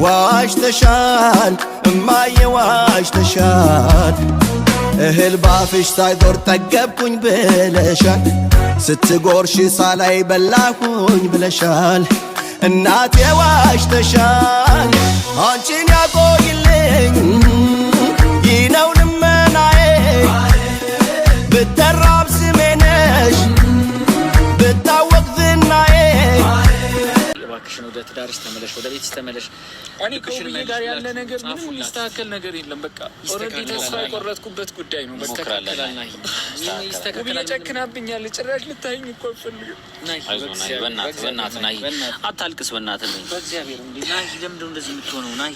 ዋሽተሻል እማዬ ዋሽተሻል እህል ባፍሽ ሳይዞር ጠገብኩኝ ብለሻል ስትጎርሽ ሳላይ በላኩኝ ብለሻል እናቴ ዋሽተሻል አንቺን ያቆይልኝ ይነው ልመናዬ ብተራብ ስሜ ነሽ ብታወቅ ዝናዬ እባክሽን ወደ ትዳርሽ ተመለሽ ወደ ቤትሽ ተመለሽ እኔ ከውብዬ ጋር ያለ ነገር ምንም የሚስተካከል ነገር የለም በቃ ኦልሬዲ ተስፋ የቆረጥኩበት ጉዳይ ነው መስተካከላል ናይ ውብዬ ጨክናብኛል ጭራሽ ልታይኝ እኮ አልፈልግም ናይ በእናትህ ናይ አታልቅስ በእናትህ በእግዚአብሔር እንዴ ናይ ለምንድነው እንደዚህ የምትሆነው ናይ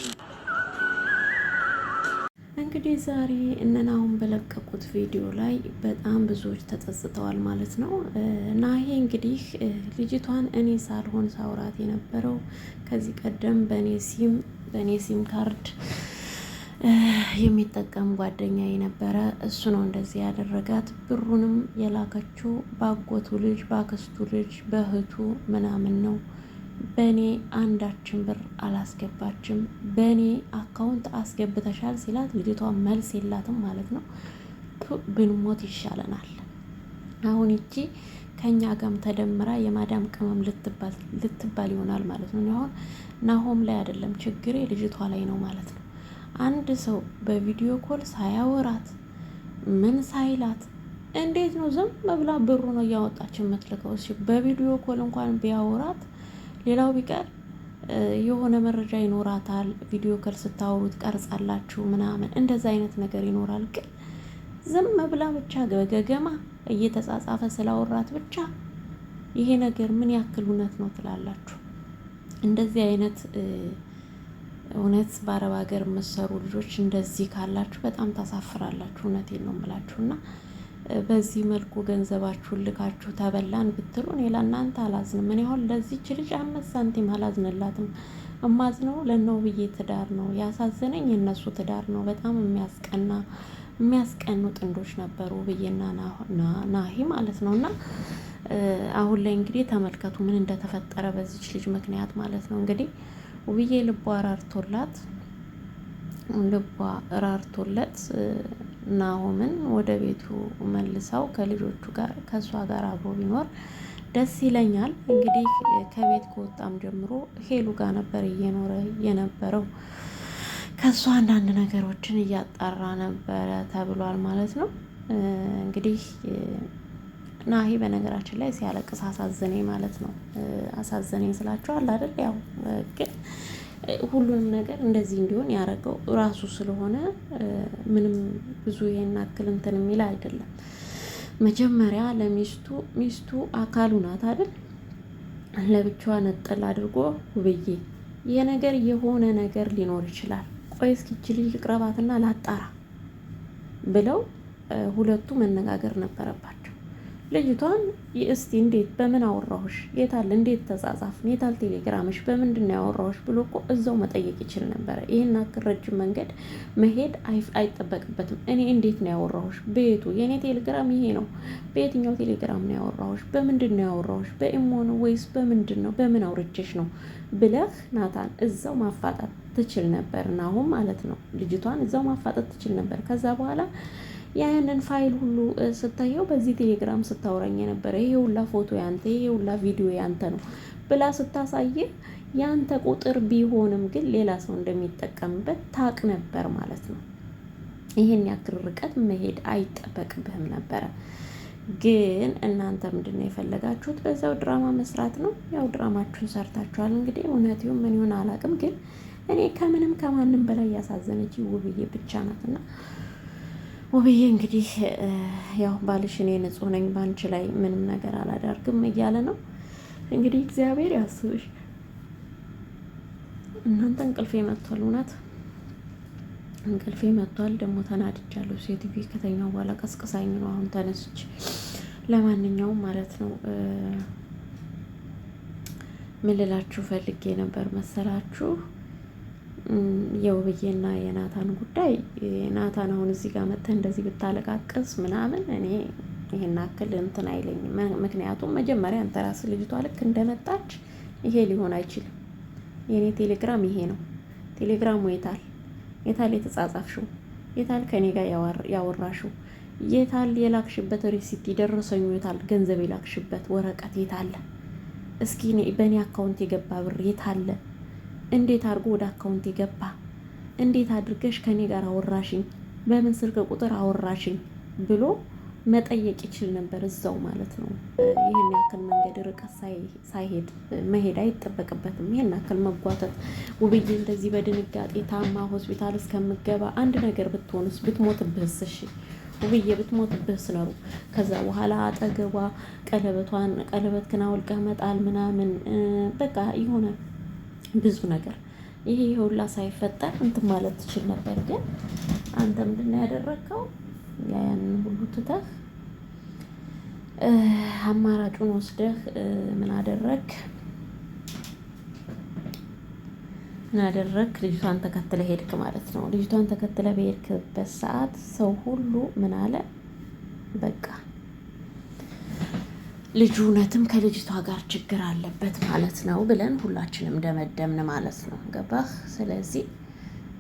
እንግዲህ ዛሬ እነናውን በለቀቁት ቪዲዮ ላይ በጣም ብዙዎች ተጸጽተዋል ማለት ነው። ናሂ እንግዲህ ልጅቷን እኔ ሳልሆን ሳውራት የነበረው ከዚህ ቀደም በኔ ሲም ካርድ የሚጠቀም ጓደኛ የነበረ እሱ ነው እንደዚህ ያደረጋት። ብሩንም የላከችው ባጎቱ ልጅ ባክስቱ ልጅ በእህቱ ምናምን ነው። በኔ አንዳችን ብር አላስገባችም በኔ አካውንት አስገብተሻል ሲላት ልጅቷ መልስ የላትም ማለት ነው። ብንሞት ይሻለናል አሁን እቺ ከኛ ጋም ተደምራ የማዳም ቅመም ልትባል ይሆናል ማለት ነው። አሁን ናሆም ላይ አይደለም ችግሬ ልጅቷ ላይ ነው ማለት ነው። አንድ ሰው በቪዲዮ ኮል ሳያወራት ምን ሳይላት እንዴት ነው ዝም ብላ ብሩ ነው ያወጣች የምትልከው? እሺ በቪዲዮ ኮል እንኳን ቢያወራት ሌላው ቢቀር የሆነ መረጃ ይኖራታል ቪዲዮ ኮል ስታወሩት ቀርጻላችሁ ምናምን እንደዛ አይነት ነገር ይኖራል። ግን ዝም ብላ ብቻ ገገማ እየተጻጻፈ ስላወራት ብቻ ይሄ ነገር ምን ያክል እውነት ነው ትላላችሁ? እንደዚህ አይነት እውነት በአረብ ሀገር መሰሩ ልጆች እንደዚህ ካላችሁ በጣም ታሳፍራላችሁ። እውነቴን ነው የምላችሁና በዚህ መልኩ ገንዘባችሁን ልካችሁ ተበላን ብትሉ እኔ ለእናንተ አላዝንም። እኔ አሁን ለዚህች ልጅ 5 ሳንቲም አላዝንላትም። እማዝነው ለውብዬ ትዳር ነው ያሳዘነኝ የነሱ ትዳር ነው። በጣም የሚያስቀኑ ጥንዶች ነበሩ ውብዬና ናሂ ማለት ነውና አሁን ላይ እንግዲህ ተመልከቱ ምን እንደተፈጠረ በዚህች ልጅ ምክንያት ማለት ነው። እንግዲህ ውብዬ ልቧ ራርቶለት ናሆምን ወደ ቤቱ መልሰው ከልጆቹ ጋር ከሷ ጋር አብሮ ቢኖር ደስ ይለኛል። እንግዲህ ከቤት ከወጣም ጀምሮ ሄሉ ጋር ነበር እየኖረ የነበረው ከሷ አንዳንድ ነገሮችን እያጣራ ነበረ ተብሏል ማለት ነው። እንግዲህ ናሂ በነገራችን ላይ ሲያለቅስ አሳዘነኝ ማለት ነው። አሳዘነኝ ስላችኋል አይደል? ያው ግን ሁሉንም ነገር እንደዚህ እንዲሆን ያደረገው ራሱ ስለሆነ ምንም ብዙ ይሄን አክል እንትን የሚል አይደለም። መጀመሪያ ሚስቱ አካሉ ናት አይደል? ለብቻዋ ነጠል አድርጎ ውብዬ የነገር የሆነ ነገር ሊኖር ይችላል ቆይ እስኪ ልጅ ልቅረባትና ላጣራ ብለው ሁለቱ መነጋገር ነበረባቸው። ልጅቷን እስቲ እንዴት በምን አወራሁሽ የታል እንዴት ተጻጻፍን የታል ቴሌግራምሽ በምንድነው ያወራሁሽ ብሎ እኮ እዛው መጠየቅ ይችል ነበር። ይሄን አክል ረጅም መንገድ መሄድ አይጠበቅበትም። እኔ እንዴት ነው ያወራሁሽ በየቱ የኔ ቴሌግራም ይሄ ነው በየትኛው ቴሌግራም ነው ያወራሁሽ በምንድነው ያወራሁሽ በኢሞ ነው ወይስ በምንድነው በምን አውርቼሽ ነው ብለህ ናታን እዛው ማፋጣት ትችል ነበር። ናሆም ማለት ነው ልጅቷን እዛው ማፋጣት ትችል ነበር። ከዛ በኋላ ያንን ፋይል ሁሉ ስታየው በዚህ ቴሌግራም ስታወራኝ ነበር ይሄ ሁላ ፎቶ ያንተ ይሄ ሁላ ቪዲዮ ያንተ ነው ብላ ስታሳየ ያንተ ቁጥር ቢሆንም ግን ሌላ ሰው እንደሚጠቀምበት ታቅ ነበር ማለት ነው። ይሄን ያክል ርቀት መሄድ አይጠበቅብህም ነበር። ግን እናንተ ምንድነው የፈለጋችሁት? በዛው ድራማ መስራት ነው። ያው ድራማችሁን ሰርታችኋል። እንግዲህ እውነቱን ምን ይሆን አላውቅም። ግን እኔ ከምንም ከማንም በላይ ያሳዘነች ውብዬ ብቻ ናትና ውብዬ እንግዲህ ያው ባልሽ እኔ ንጹህ ነኝ ባንቺ ላይ ምንም ነገር አላደርግም እያለ ነው። እንግዲህ እግዚአብሔር ያስብሽ። እናንተ እንቅልፌ መጥቷል፣ እውነት እንቅልፌ መጥቷል። ደግሞ ተናድጃለሁ። ሴትቪ ከተኛው በኋላ ቀስቅሳኝ ነው አሁን ተነስች። ለማንኛውም ማለት ነው ምን ልላችሁ ፈልጌ ነበር መሰላችሁ? የውብዬና የናታን ጉዳይ ናታን አሁን እዚህ ጋር መጥተህ እንደዚህ ብታለቃቅስ ምናምን እኔ ይሄን አክል እንትን አይለኝም። ምክንያቱም መጀመሪያ አንተ ራስህ ልጅቷ ልክ እንደመጣች ይሄ ሊሆን አይችልም የኔ ቴሌግራም ይሄ ነው ቴሌግራሙ የታል? የታል የተጻጻፍሽው? የታል ከኔ ጋር ያወራሽው? የታል የላክሽበት ሪሲት የደረሰኙ? የታል ገንዘብ የላክሽበት ወረቀት የታለ? እስኪ በእኔ አካውንት የገባ ብር የታለ? እንዴት አድርጎ ወደ አካውንት የገባ? እንዴት አድርገሽ ከኔ ጋር አወራሽኝ? በምን ስልክ ቁጥር አወራሽኝ ብሎ መጠየቅ ይችል ነበር እዛው ማለት ነው። ይህን ያክል መንገድ ርቀት ሳይሄድ መሄድ አይጠበቅበትም። ይህን ያክል መጓተት። ውብዬ እንደዚህ በድንጋጤ ታማ ሆስፒታል እስከምገባ አንድ ነገር ብትሆንስ? ብትሞትብህስ? እሺ ውብዬ ብትሞትብህስ ነው። ከዛ በኋላ አጠገቧ ቀለበትህን አውልቀህ መጣል ምናምን በቃ የሆነ ብዙ ነገር ይሄ ሁላ ሳይፈጠር እንትን ማለት ትችል ነበር። ግን አንተ ምንድን ነው ያደረግከው? ያንን ሁሉ ትተህ አማራጩን ወስደህ ምን አደረግ? ልጅቷን ተከትለ ሄድክ ማለት ነው። ልጅቷን ተከትለ በሄድክበት ሰዓት ሰው ሁሉ ምን አለ? በቃ ልጁ እውነትም ከልጅቷ ጋር ችግር አለበት ማለት ነው ብለን ሁላችንም ደመደምን ማለት ነው። ገባህ? ስለዚህ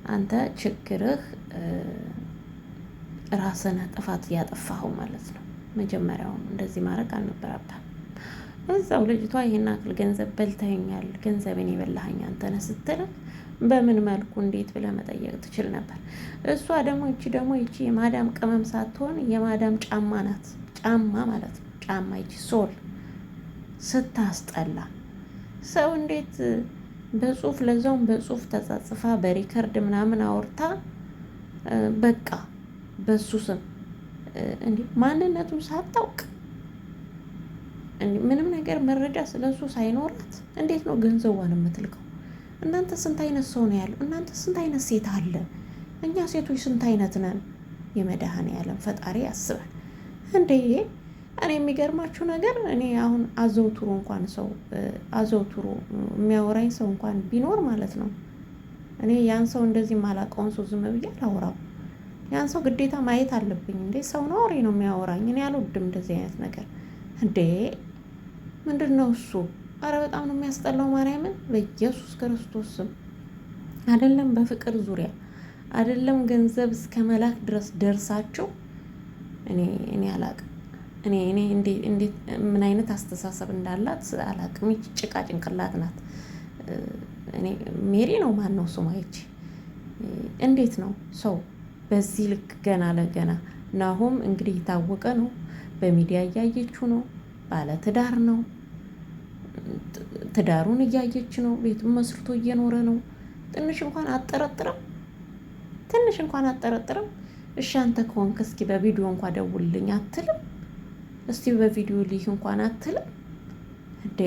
አንተ ችግርህ ራስን ጥፋት ያጠፋኸው ማለት ነው። መጀመሪያውን እንደዚህ ማድረግ አልነበረብህም። እዛው ልጅቷ ይሄን አክል ገንዘብ በልተኸኛል፣ ገንዘቤን የበላኸኝ አንተ ነህ ስትል በምን መልኩ እንዴት ብለህ መጠየቅ ትችል ነበር። እሷ ደግሞ ይቺ የማዳም ቅመም ሳትሆን የማዳም ጫማ ናት። ጫማ ማለት ነው። ጫማ ይቺ ሶል ስታስጠላ ሰው እንዴት በጽሁፍ ለዛውም በጽሁፍ ተጻጽፋ በሪከርድ ምናምን አውርታ በቃ በሱ ስም እንዴ ማንነቱን ሳታውቅ ምንም ነገር መረጃ ስለሱ ሳይኖራት እንዴት ነው ገንዘቧን የምትልከው? እናንተ ስንት አይነት ሰው ነው ያለው? እናንተ ስንት አይነት ሴት አለ? እኛ ሴቶች ስንት አይነት ነን? የመድኃኔዓለም ፈጣሪ ያስበን እንዴ። እኔ የሚገርማችሁ ነገር እኔ አሁን አዘውትሮ የሚያወራኝ ሰው እንኳን ቢኖር ማለት ነው እኔ ያን ሰው እንደዚህ ማላውቀውን ሰው ዝም ብዬ አላወራም። ያን ሰው ግዴታ ማየት አለብኝ። እንዴ ሰው ነው ወሬ ነው የሚያወራኝ። እኔ አልወድም እንደዚህ አይነት ነገር። እንዴ ምንድን ነው እሱ? አረ በጣም ነው የሚያስጠላው። ማርያምን በኢየሱስ ክርስቶስ ስም አይደለም በፍቅር ዙሪያ አይደለም ገንዘብ እስከ መላክ ድረስ ደርሳችሁ እኔ አላቅም። እኔ እንዴት ምን አይነት አስተሳሰብ እንዳላት አላቅም። ጭቃ ጭንቅላት ናት። እኔ ሜሪ ነው ማን ነው ስሟ? ይቺ እንዴት ነው ሰው በዚህ ልክ ገና ለገና ናሆም እንግዲህ የታወቀ ነው። በሚዲያ እያየችው ነው። ባለ ትዳር ነው። ትዳሩን እያየች ነው። ቤቱን መስርቶ እየኖረ ነው። ትንሽ እንኳን አጠረጥርም። እሺ አንተ ከሆንክ እስኪ በቪዲዮ እንኳን ደውልልኝ አትልም? እስቲ በቪዲዮ ልይ እንኳን አትልም እንዴ?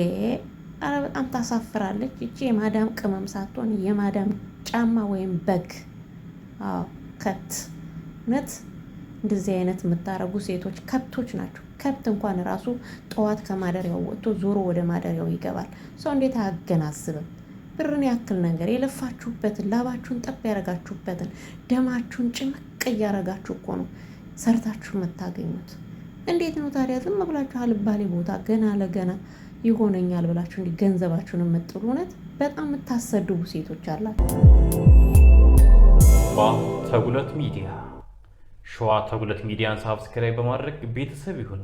አረ በጣም ታሳፍራለች። እቺ የማዳም ቅመም ሳትሆን የማዳም ጫማ ወይም በግ። አዎ ከብት። እውነት እንደዚህ አይነት የምታረጉ ሴቶች ከብቶች ናቸው። ከብት እንኳን ራሱ ጠዋት ከማደሪያው ወጥቶ ዞሮ ወደ ማደሪያው ይገባል። ሰው እንዴት አያገናዝብም? ብርን ያክል ነገር የለፋችሁበትን ላባችሁን ጠብ ያረጋችሁበትን ደማችሁን ጭምቅ እያረጋችሁ እኮ ነው ሰርታችሁ የምታገኙት። እንዴት ነው ታዲያ ዝም ብላችሁ አልባሌ ቦታ ገና ለገና ይሆነኛል ብላችሁ እንዲህ ገንዘባችሁን የምጥሉ? እውነት በጣም የምታሰድቡ ሴቶች አላችሁ። ተጉለት ሚዲያ ሸዋ ተጉለት ሚዲያን ሳብስክራይብ በማድረግ ቤተሰብ ይሁኑ።